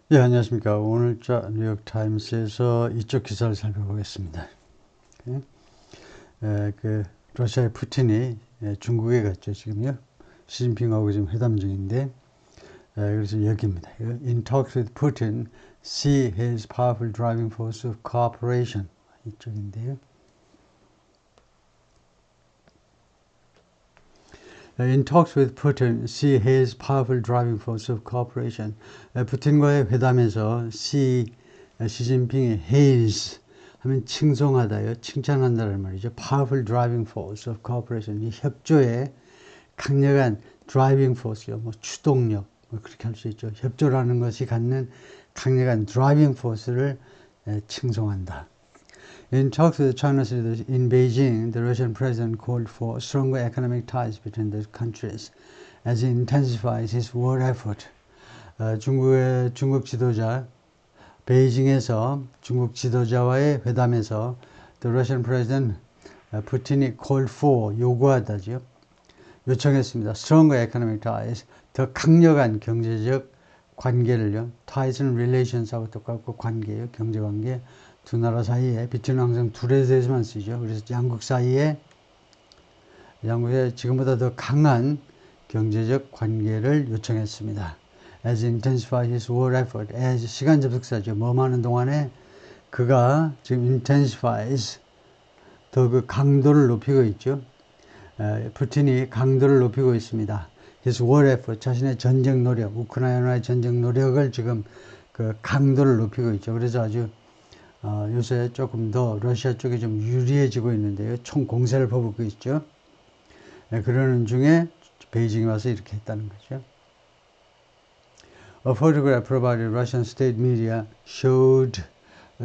예, 안녕하십니까. 오늘자 뉴욕타임스에서 이쪽 기사를 살펴보겠습니다. 러시아의 푸틴이 중국에 갔죠, 지금요. 시진핑하고 지금 회담 중인데, 그래서 여기입니다. In talks with Putin, see his powerful driving force of cooperation. 이쪽인데요. In talks with Putin, see his powerful driving force of cooperation. 푸틴과의 회담에서 시진핑의 his 하면 칭송하다요, 칭찬한다는 말이죠. powerful driving force of cooperation. 이 협조의 강력한 driving force요, 뭐 추동력, 뭐 그렇게 할 수 있죠. 협조라는 것이 갖는 강력한 driving force를 칭송한다. In talks with China's leaders in Beijing, the Russian president called for stronger economic ties between the countries as he intensifies his war effort. 중국 지도자, 베이징에서 중국 지도자와의 회담에서 the Russian president 푸틴이 called for 요구하다죠. 요청했습니다. stronger economic ties, 더 강력한 경제적 관계를요. ties는 relations하고 똑같고 관계예요. 경제관계. 두 나라 사이에 between 항상 둘에 대해서만 쓰죠. 그래서 양국에 지금보다 더 강한 경제적 관계를 요청했습니다. As intensifies his war effort, as 시간 접속사죠. 뭐하는 동안에 그가 지금 intensifies 더 그 강도를 높이고 있죠. 푸틴이 강도를 높이고 있습니다. His war effort, 자신의 전쟁 노력, 우크라이나의 전쟁 노력을 지금 그 강도를 높이고 있죠. 그래서 아주 요새 조금 더 러시아 쪽이 좀 유리해지고 있는데요. 총 공세를 퍼붓고 있죠. 그러는 중에 베이징에 와서 이렇게 했다는 거죠. A photograph provided Russian state media showed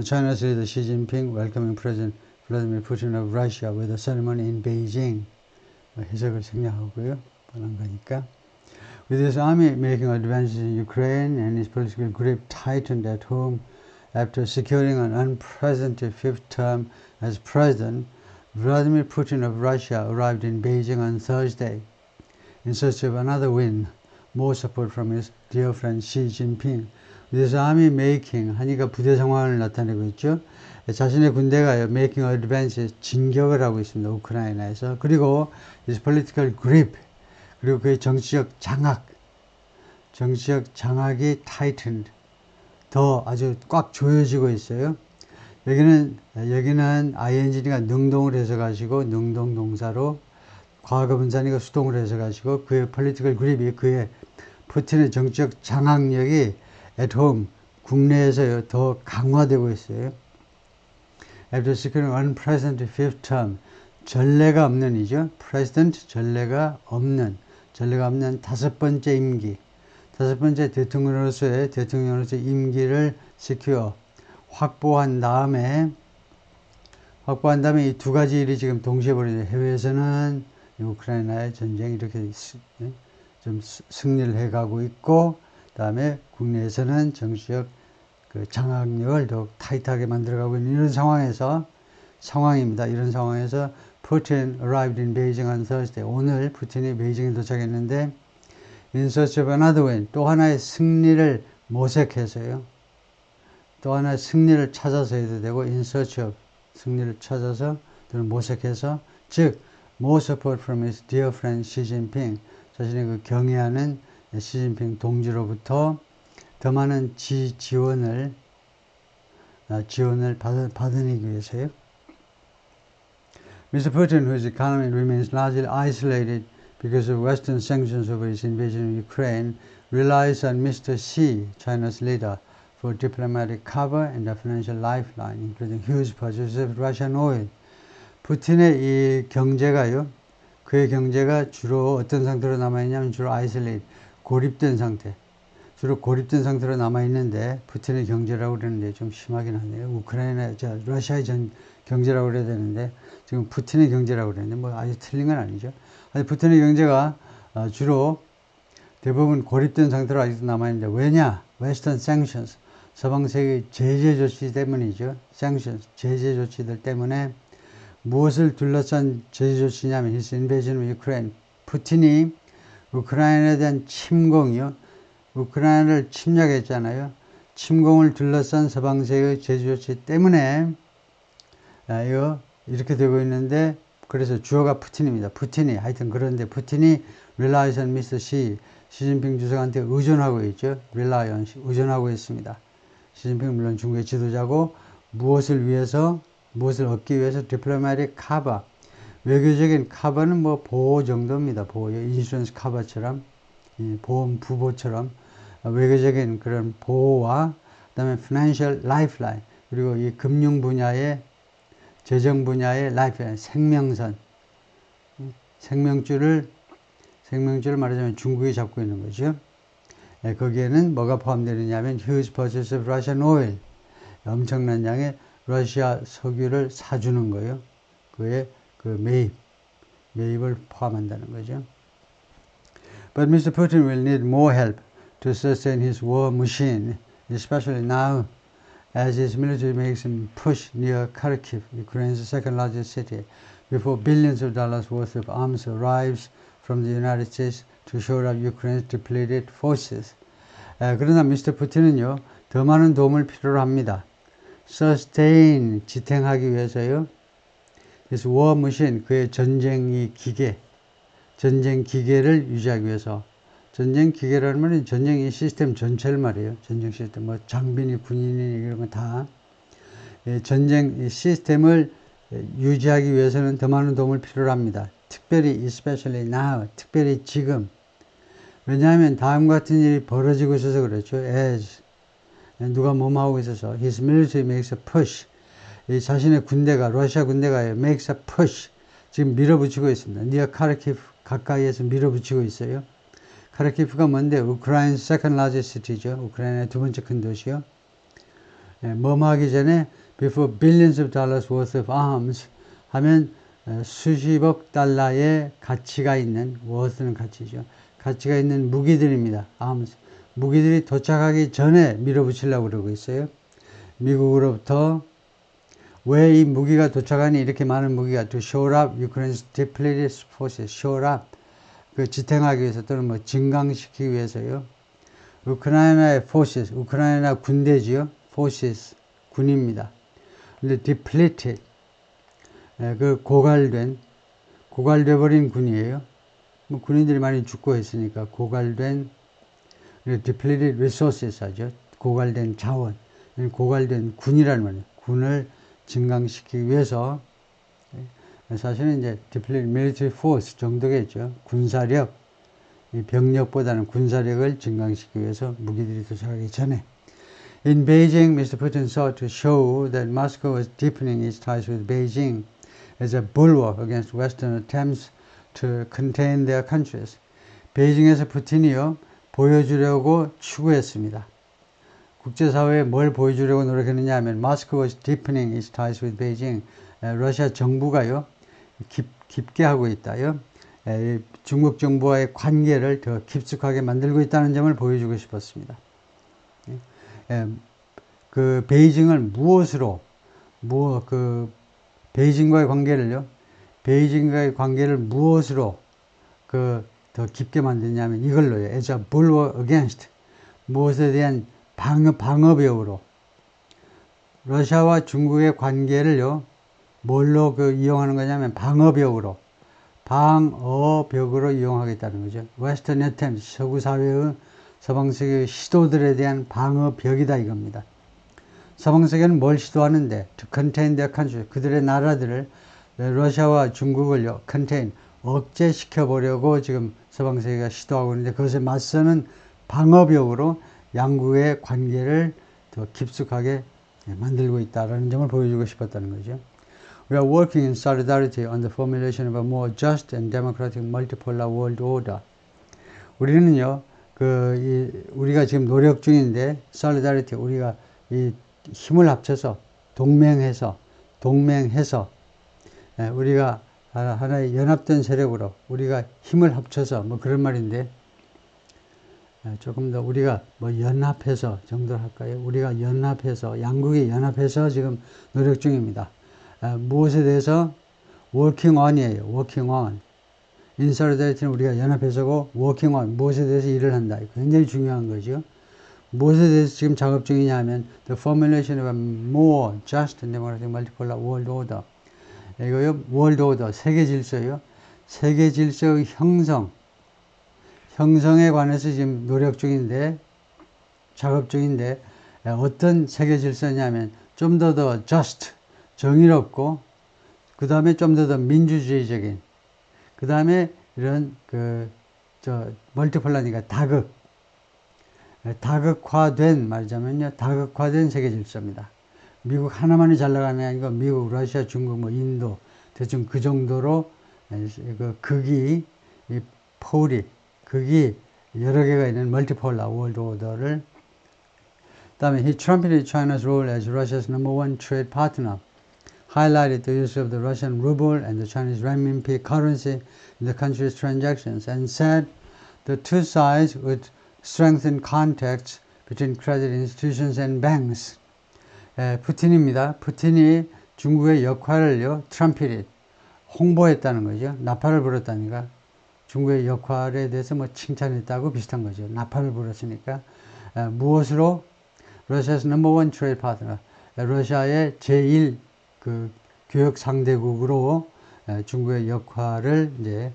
China's leader Xi Jinping welcoming President Vladimir Putin of Russia with a ceremony in Beijing. 해석을 생략하고요. 뻔한 거니까. With his army making advances in Ukraine and his political grip tightened at home after securing an unprecedented fifth term as president, Vladimir Putin of Russia arrived in Beijing on Thursday in search of another win, more support from his dear friend Xi Jinping. With his army making, 하니까 부대 상황을 나타내고 있죠. 자신의 군대가 making advances, 진격을 하고 있습니다. 우크라이나에서. 그리고 his political grip, 그리고 그의 정치적 장악이 tightened, 더 아주 꽉 조여지고 있어요. 여기는 ing가 능동을 해석하시고 능동 동사로 과거 분사니까 수동을 해석하시고 그의 political grip이 그의 푸틴의 정치적 장악력이 at home 국내에서요 더 강화되고 있어요. After securing unprecedented fifth term, 전례가 없는 이죠. president 전례가 없는 다섯 번째 임기. 다섯 번째 대통령으로서의 임기를 secure, 확보한 다음에 이 두 가지 일이 지금 동시에 벌어져요. 해외에서는 우크라이나의 전쟁 이렇게 좀 승리를 해가고 있고, 다음에 국내에서는 정치적 그 장악력을 더욱 타이트하게 만들어가고 있는 이런 상황입니다. 이런 상황에서 Putin arrived in Beijing on Thursday. 오늘 푸틴이 베이징에 도착했는데 in search of another win, 또 하나의 승리를 모색해서요. 또 하나의 승리를 찾아서 해도 되고 in search of, 승리를 찾아서 또는 모색해서, 즉 more support from his dear friend Xi Jinping, 자신의 그 경애하는 시진핑 동지로부터 더 많은 지원을 받아내기 위해서요. Mr. Putin, whose economy remains largely isolated because of Western sanctions over his invasion of Ukraine, relies on Mr. Xi, China's leader, for diplomatic cover and a financial lifeline, including huge purchases of Russian oil. 푸틴의 이 경제가요, 그의 경제가 주로 어떤 상태로 남아있냐면 주로 isolate, 고립된 상태. 주로 고립된 상태로 남아있는데, 푸틴의 경제라고 그러는데 좀 심하긴 하네요. 러시아의 경제라고 그래야 되는데, 지금 푸틴의 경제라고 그러는데, 뭐 아주 틀린 건 아니죠. 아니, 푸틴의 경제가 주로 대부분 고립된 상태로 아직도 남아있는데, 왜냐? Western sanctions, 서방 세계 제재 조치 때문이죠. sanctions, 제재 조치들 때문에. 무엇을 둘러싼 제재 조치냐면 his invasion of Ukraine, 푸틴이 우크라이나에 대한 침공이요. 우크라이나를 침략했잖아요. 침공을 둘러싼 서방세의 제재 조치 때문에 이거 이렇게 되고 있는데, 그래서 주어가 푸틴입니다. 푸틴이 하여튼 그런데 푸틴이 relies on Mr. Xi, 시진핑 주석한테 의존하고 있죠. rely on, 의존하고 있습니다. 시진핑 물론 중국의 지도자고, 무엇을 얻기 위해서 diplomatic cover, 외교적인 커버는 뭐 보호 정도입니다. 보호, 인슈런스 커버처럼, 보험 부보처럼 외교적인 그런 보호와 그다음에 financial lifeline, 그리고 이 금융 분야의, 재정 분야의 lifeline, 생명선, 생명줄을 말하자면 중국이 잡고 있는 거죠. 거기에는 뭐가 포함되느냐면 huge purchase of Russian oil, 엄청난 양의 러시아 석유를 사주는 거예요. 그의 그 매입을 포함한다는 거죠. But Mr. Putin will need more help to sustain his war machine, especially now as his military makes him push near Kharkiv, Ukraine's second largest city, before billions of dollars worth of arms arrives from the United States to shore up Ukraine's depleted forces. 그러나 미스터 푸틴은요, 더 많은 도움을 필요로 합니다. sustain, 지탱하기 위해서요. his war machine, 그의 전쟁 기계를 유지하기 위해서. 전쟁 기계라는 말은 전쟁의 시스템 전체를 말이에요. 전쟁 시스템, 뭐 장비니 군인이 이런 거 다. 전쟁 시스템을 유지하기 위해서는 더 많은 도움을 필요로 합니다. 특별히 especially now, 특별히 지금. 왜냐하면 다음과 같은 일이 벌어지고 있어서 그렇죠. as 누가 뭐하고 있어서 his military makes a push. 이 자신의 군대가, 러시아 군대가 makes a push. 지금 밀어붙이고 있습니다. near Kharkiv 가까이에서 밀어붙이고 있어요. 카르키프가 뭔데? 우크라이나 second largest city죠. 우크라이나의 두 번째 큰 도시요. 뭐뭐 하기 전에 before billions of dollars worth of arms 하면 수십억 달러의 가치가 있는, worth는 가치죠. 가치가 있는 무기들입니다. arms. 무기들이 도착하기 전에 밀어붙이려고 그러고 있어요. 미국으로부터 왜 이 무기가 도착하니, 이렇게 많은 무기가 to shore up Ukraine's depleted forces, shore up, 그 지탱하기 위해서 또는 뭐 증강시키기 위해서요. 우크라이나의 forces, 우크라이나 군대지요. forces, 군입니다. 근데 depleted, 그 고갈돼 버린 군이에요. 뭐 군인들이 많이 죽고 했으니까 고갈된, depleted resources 하죠. 고갈된 자원, 고갈된 군이라는 말이에요. 군을 증강시키기 위해서. 사실은 이제 depleted military force 정도겠죠. 군사력, 병력보다는 군사력을 증강시키기 위해서 무기들이 도착하기 전에. In Beijing, Mr. Putin sought to show that Moscow was deepening its ties with Beijing as a bulwark against Western attempts to contain their countries. 베이징에서 푸틴이요, 보여주려고 추구했습니다. 국제사회에 뭘 보여주려고 노력했느냐 하면 Moscow was deepening its ties with Beijing. 러시아 정부가요, 깊게 하고 있다요. 중국 정부와의 관계를 더 깊숙하게 만들고 있다는 점을 보여주고 싶었습니다. 그 베이징을 무엇으로, 베이징과의 관계를 무엇으로 더 깊게 만드냐면 이걸로요. as a bulwark against, 무엇에 대한 방어벽으로. 러시아와 중국의 관계를요, 뭘로 이용하는 거냐면 방어벽으로 이용하겠다는 거죠. Western attempt, 서구 사회의, 서방 세계의 시도들에 대한 방어벽이다 이겁니다. 서방 세계는 뭘 시도하는데? To contain their country, 그들의 나라들을, 러시아와 중국을요, contain, 억제시켜 보려고 지금 서방 세계가 시도하고 있는데, 그것에 맞서는 방어벽으로 양국의 관계를 더 깊숙하게 만들고 있다는 점을 보여주고 싶었다는 거죠. We are working in solidarity on the formulation of a more just and democratic multipolar world order. 우리는요, 우리가 지금 노력 중인데, solidarity, 우리가 이 힘을 합쳐서, 동맹해서, 우리가 하나의 연합된 세력으로, 우리가 힘을 합쳐서, 뭐 그런 말인데, 조금 더 우리가 뭐 연합해서 정도 할까요? 우리가 연합해서, 양국이 연합해서 지금 노력 중입니다. 무엇에 대해서? working on이에요. working on. in solidarity는 우리가 연합해서고, working on, 무엇에 대해서 일을 한다. 굉장히 중요한 거죠. 무엇에 대해서 지금 작업 중이냐 하면 the formulation of a more just and democratic multipolar world order. 이거요, world order, 세계 질서요. 세계 질서의 형성에 관해서 지금 노력 중인데, 작업 중인데, 어떤 세계 질서냐면 좀 더 just, 정의롭고, 그 다음에 좀 더 민주주의적인, 그 다음에 이런 멀티폴라니까 다극화된, 말하자면요, 다극화된 세계 질서입니다. 미국 하나만이 잘 나가는 게 아니고 미국, 러시아, 중국, 뭐 인도 대충 그 정도로 극이 여러 개가 있는 멀티폴라 월드 오더를. 그다음에 he trumpeted China's role as Russia's number one trade partner, highlighted the use of the Russian ruble and the Chinese renminbi currency in the country's transactions, and said the two sides would strengthen contacts between credit institutions and banks. 푸틴입니다. 푸틴이 중국의 역할을요, 트럼펫, 홍보했다는 거죠. 나팔을 불었다니까. 중국의 역할에 대해서 뭐 칭찬했다고 비슷한 거죠. 나팔을 불었으니까. 무엇으로? Russia's number one trade partner. 러시아의 제1 교역 상대국으로 중국의 역할을 이제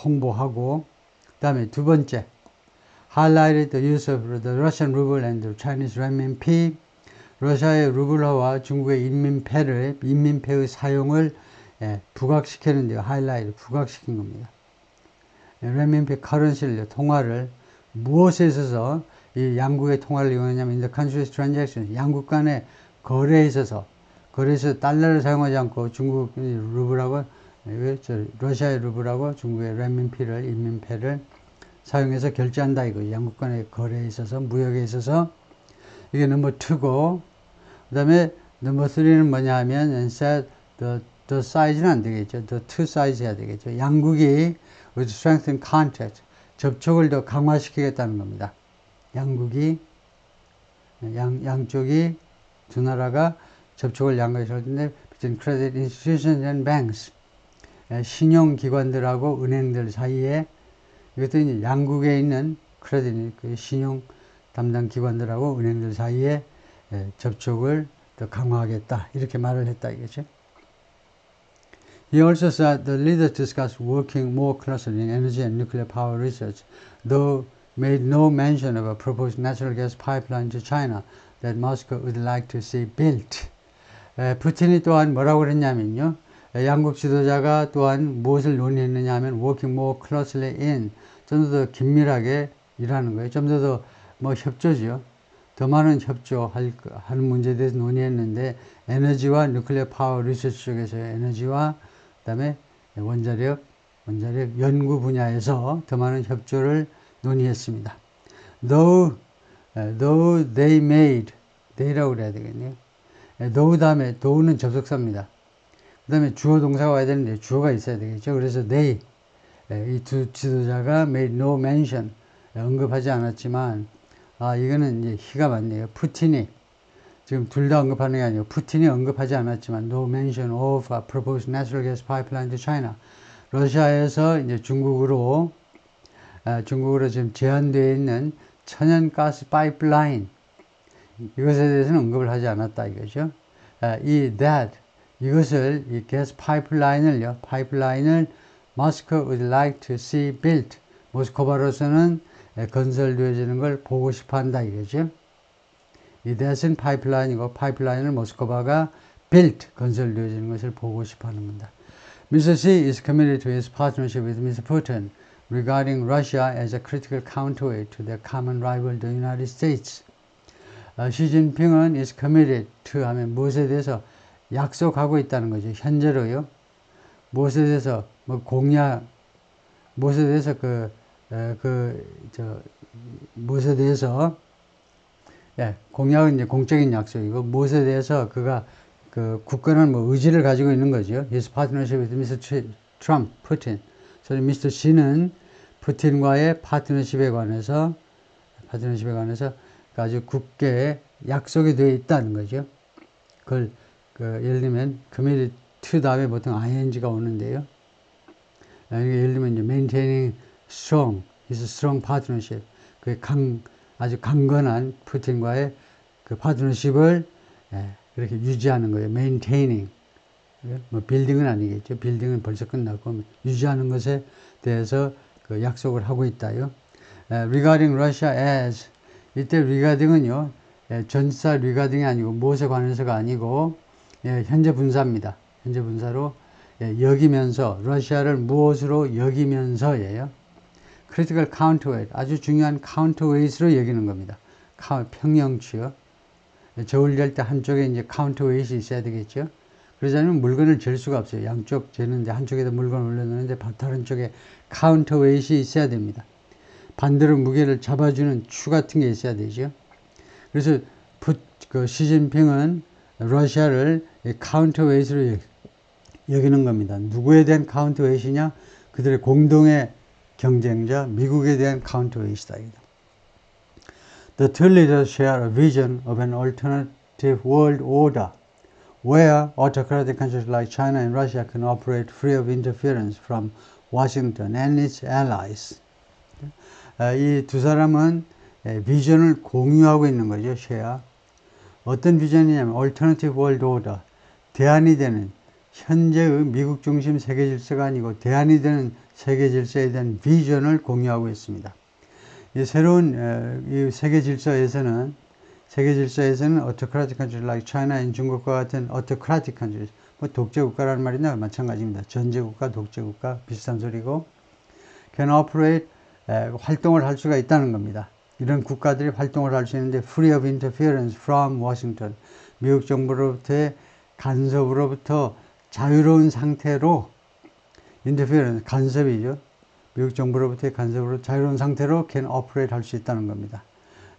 홍보하고, 그 다음에 두 번째, highlighted the use of the Russian ruble and the Chinese renminbi. 러시아의 루블화와 중국의 인민폐의 사용을 부각시키는데요. 하이라이트, 부각시킨 겁니다. renminbi 커런시를, 통화를 무엇에 있어서 이 양국의 통화를 이용하냐면 in the country's transactions, 양국 간의 거래에 있어서 달러를 사용하지 않고 중국 루블하고 러시아의 루블하고 중국의 renminbi를, 인민폐를 사용해서 결제한다 이거. 양국 간의 거래에 있어서, 무역에 있어서. 이게 넘버 2고, 그 다음에 넘버 3는 뭐냐 하면 instead the size는 안 되겠죠. the two sides 해야 되겠죠. 양국이 with strengthen contact, 접촉을 더 강화시키겠다는 겁니다. 양쪽이 두 나라가 접촉을 양화시킬 텐데 between credit institutions and banks, 신용기관들하고 은행들 사이에, 이것도 이제 양국에 있는 크레딧, 신용 담당 기관들하고 은행들 사이에 접촉을 더 강화하겠다, 이렇게 말을 했다 이거죠. He also said the leaders discussed working more closely in energy and nuclear power research, though made no mention of a proposed natural gas pipeline to China that Moscow would like to see built. 푸틴이 또한 뭐라고 그랬냐면요, 양국 지도자가 또한 무엇을 논의했느냐 하면 working more closely in, 좀 더 긴밀하게 일하는 거예요. 좀 더 협조죠. 더 많은 협조하는 문제에 대해서 논의했는데, 에너지와 누클리어 파워 리서치 쪽에서 에너지와 그다음에 원자력 연구 분야에서 더 많은 협조를 논의했습니다. Though they made, they라고 그래야 되겠네요. though 다음에 though는 접속사입니다. 그 다음에 주어 동사가 와야 되는데 주어가 있어야 되겠죠. 그래서 they, 이 두 지도자가 made no mention, 언급하지 않았지만, 이거는 이제 희가 맞네요. 푸틴이, 지금 둘 다 언급하는 게 아니고 푸틴이 언급하지 않았지만 no mention of a proposed natural gas pipeline to China. 러시아에서 이제 중국으로 지금 제한되어 있는 천연가스 파이프라인, 이것에 대해서는 언급을 하지 않았다 이거죠. 이것을 이 가스 파이프라인을 Moscow would like to see built. 모스크바로서는 건설되어지는 걸 보고 싶어 한다 이거죠. 이 that은 파이프라인이고, 파이프라인을 모스크바가 built, 건설되어지는 것을 보고 싶어 하는 겁니다. Mr. Xi is committed to his partnership with Mr. Putin regarding Russia as a critical counterweight to their common rival, the United States. 시진핑은 is committed to 하면 무엇에 대해서 약속하고 있다는 거죠. 현재로요. 무엇에 대해서 무엇에 대해서 무엇에 대해서, 공약은 이제 공적인 약속이고, 무엇에 대해서 그가 굳건한 의지를 가지고 있는 거죠. His partnership with Mr. Trump, Putin. 그래서 Mr. X는 푸틴과의 파트너십에 관해서 아주 굳게 약속이 되어 있다는 거죠. 그걸 예를 들면 committed to 다음에 보통 ing가 오는데요. 예를 들면 이제 maintaining strong, is a strong partnership. 그게 아주 강건한 푸틴과의 그 파트너십을 그렇게 유지하는 거예요. maintaining. 뭐 빌딩은 아니겠죠. 빌딩은 벌써 끝났고 유지하는 것에 대해서 그 약속을 하고 있다요. regarding Russia as 이때 regarding은요. 전치사 regarding이 아니고 무엇에 관해서가 아니고 현재 분사입니다. 현재 분사로 여기면서 러시아를 무엇으로 여기면서예요. critical counterweight 아주 중요한 counterweight으로 여기는 겁니다. 평형치요. 저울 잴 때 한쪽에 이제 counterweight이 있어야 되겠죠. 그러지 않으면 물건을 잴 수가 없어요. 양쪽 재는데 한쪽에다 물건을 올려놓는데 다른 쪽에 counterweight이 있어야 됩니다. 반대로 무게를 잡아주는 추 같은 게 있어야 되죠. 그래서 시진핑은 러시아를 counterweight으로 여기는 겁니다. 누구에 대한 counterweight이냐? 그들의 공동의 경쟁자 미국에 대한 counterweight이다. The two leaders share a vision of an alternative world order where autocratic countries like China and Russia can operate free of interference from Washington and its allies. 이 두 사람은 비전을 공유하고 있는 거죠. share. 어떤 비전이냐면 alternative world order, 대안이 되는 현재의 미국 중심 세계 질서가 아니고 대안이 되는 세계 질서에 대한 비전을 공유하고 있습니다. 이 새로운 이 세계 질서에서는 autocratic countries like China, 중국과 같은 autocratic countries, 뭐 독재 국가라는 말이나 마찬가지입니다. 전제 국가, 독재 국가 비슷한 소리고 can operate 활동을 할 수가 있다는 겁니다. 이런 국가들이 활동을 할 수 있는데 free of interference from Washington, 미국 정부로부터의 간섭으로부터 자유로운 상태로 interference, 간섭이죠. 미국 정부로부터의 간섭으로 자유로운 상태로 can operate 할 수 있다는 겁니다.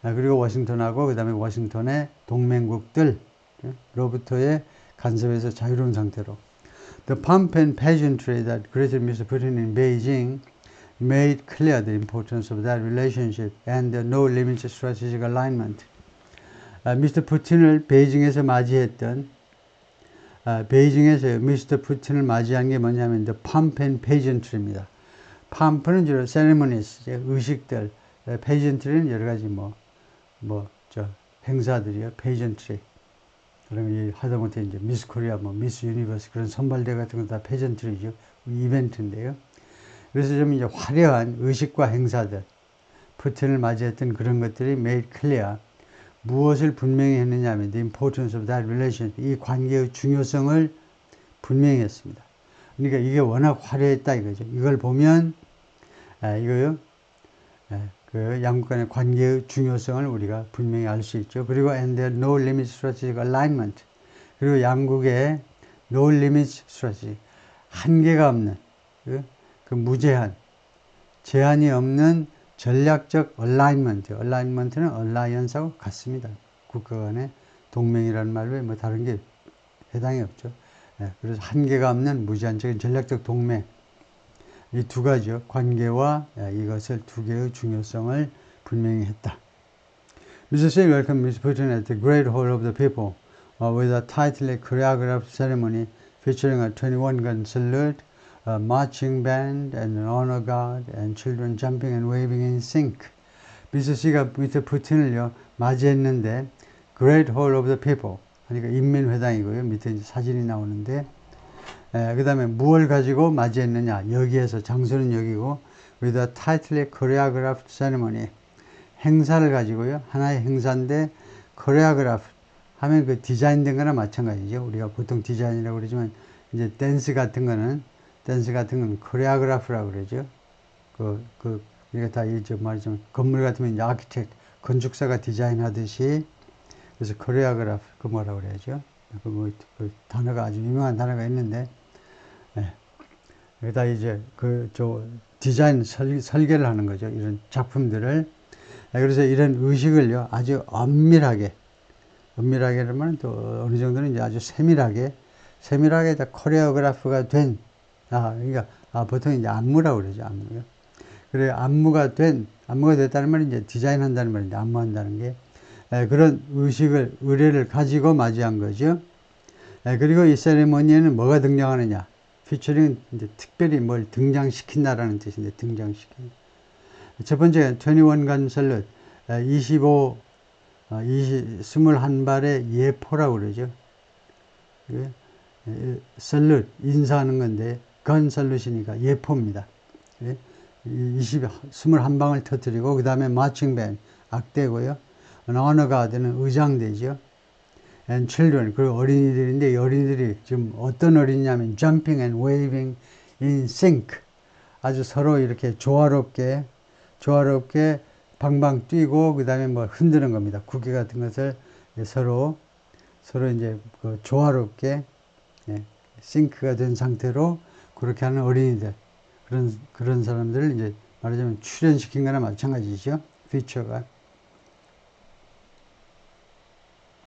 그리고 워싱턴하고 그 다음에 워싱턴의 동맹국들로부터의 간섭에서 자유로운 상태로. The pomp and pageantry that greeted Mr. Putin in Beijing made clear the importance of that relationship and the no limits strategic alignment. 미스터 푸틴을 베이징에서 맞이했던 베이징에서 미스터 푸틴을 맞이한 게 뭐냐면 the pomp and pageantry입니다. 팜프는 주로 ceremonies, 의식들, pageantry는 여러 가지 행사들이요, pageantry. 그러면 하다못해 이제 미스 코리아, 미스 유니버스 그런 선발대 같은 건 다 pageantry죠, 이벤트인데요. 그래서 좀 이제 화려한 의식과 행사들, 푸틴을 맞이했던 그런 것들이 made clear. 무엇을 분명히 했느냐 하면 the importance of that relationship, 이 관계의 중요성을 분명히 했습니다. 그러니까 이게 워낙 화려했다 이거죠. 이걸 보면 이거요, 그 양국 간의 관계의 중요성을 우리가 분명히 알 수 있죠. 그리고 and there no limit strategic alignment, 그리고 양국의 no limit strategy, 한계가 없는 그 무제한, 제한이 없는 전략적 alignment는 alliance하고 같습니다. 국가 간의 동맹이라는 말로 뭐 다른 게 해당이 없죠. 그래서 한계가 없는 무제한적인 전략적 동맹, 이 두 가지요, 관계와 이것을 두 개의 중요성을 분명히 했다. Mr. Xi welcomed Mr. Putin at the Great Hall of the People with a tightly choreographed ceremony featuring a 21-gun salute, a marching band and an honor guard and children jumping and waving in sync. 미스터 X가 미스터 푸틴을요 맞이했는데 Great Hall of the People, 그러니까 인민회당이고요. 밑에 이제 사진이 나오는데, 그 다음에 무엇을 가지고 맞이했느냐, 여기에서 장소는 여기고 with a tightly choreographed ceremony, 행사를 가지고요, 하나의 행사인데 choreographed 하면 그 디자인된 거나 마찬가지죠. 우리가 보통 디자인이라고 그러지만 이제 댄스 같은 건 choreograph라고 그러죠. 우리가 다 이제 말하자면 건물 같으면 이제 아키텍트, 건축사가 디자인하듯이, 그래서 choreograph, 그 뭐라고 그래야죠. 그 단어가 아주 유명한 단어가 있는데, 여기다 이제 디자인 설계를 하는 거죠. 이런 작품들을. 그래서 이런 의식을요, 아주 엄밀하게라면 또 어느 정도는 이제 아주 세밀하게 다 코레오그래프가 된, 그러니까, 보통 이제 안무라고 그러죠, 안무요. 그래, 안무가 됐다는 말은 이제 디자인한다는 말인데, 안무한다는 게. 그런 의례를 가지고 맞이한 거죠. 그리고 이 세리머니에는 뭐가 등장하느냐. 피처링은 이제 특별히 뭘 등장시킨다라는 뜻인데, 등장시키는. 첫 번째, 21gun salute. 25, 21발의 예포라고 그러죠. 예, 살룻, 인사하는 건데, 건 살룻이니까 예포입니다. 예, 21방을 터뜨리고, 그 다음에 마칭밴, 악대고요. 언어가 되는 의장대죠. and children, 그리고 어린이들인데, 이 어린이들이 지금 어떤 어린이냐면, jumping and waving in sync. 아주 서로 이렇게 조화롭게 방방 뛰고, 그 다음에 뭐 흔드는 겁니다. 구기 같은 것을 서로 이제 그 조화롭게, 예, 싱크가 된 상태로 그렇게 하는 어린이들. 그런 사람들을 이제 말하자면 출연시킨 거나 마찬가지죠. 피처가.